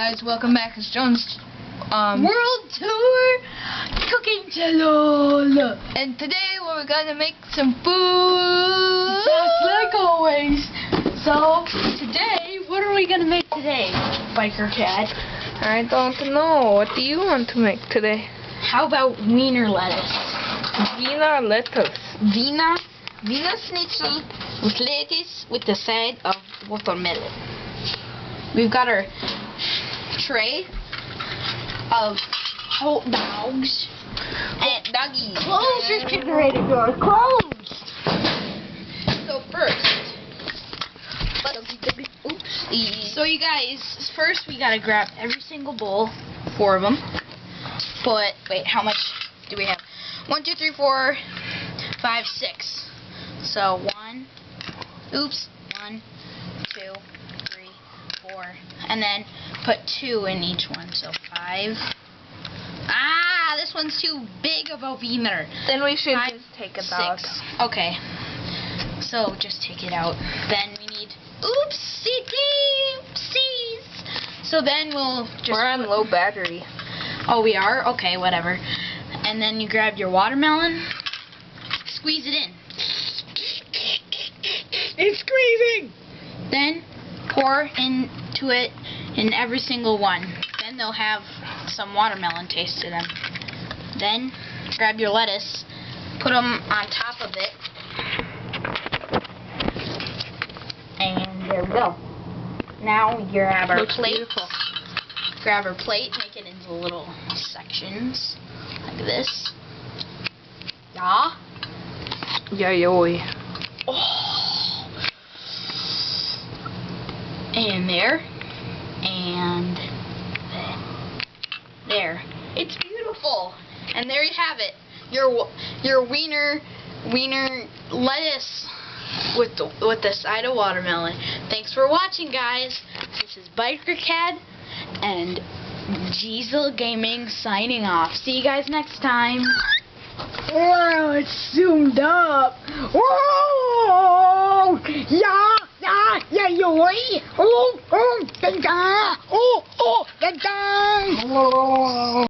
Guys, welcome back. It's Jones World Tour Cooking Channel. And today we're gonna make some food. Just like always. So today, what are we gonna make today, Biker Cat? I don't know. What do you want to make today? How about wiener lettuce? Wiener lettuce. Wiener schnitzel with lettuce with the side of watermelon. We've got our tray of hot dogs and doggies. Close your refrigerator door. Closed. So so you guys, first we gotta grab every single bowl, 4 of them. But wait, how much do we have? 1, 2, 3, 4, 5, 6. So 1, 2, 3, 4, and then put 2 in each one, so 5. Ah, this one's too big of a wiener. Then we should 5, just take it 6. out. Okay, so just take it out. Then we need, oopsies. So then we'll just. We're on low battery. Oh, we are? Okay, whatever. And then you grab your watermelon, squeeze it in. It's squeezing. Then pour into it in every single one. Then they'll have some watermelon taste to them. Then grab your lettuce, put them on top of it, and there we go. Now we grab our plate. Beautiful. Grab our plate, make it into little sections like this. Yeah. Yayoi. Oh. And there. And there. It's beautiful. And there you have it. Your wiener lettuce with the side of watermelon. Thanks for watching, guys. This is Biker Cat and Diesel Gaming signing off. See you guys next time. Wow, it's zoomed up. Whoa! Yeah, yoi. Oh, da da. Oh, da da.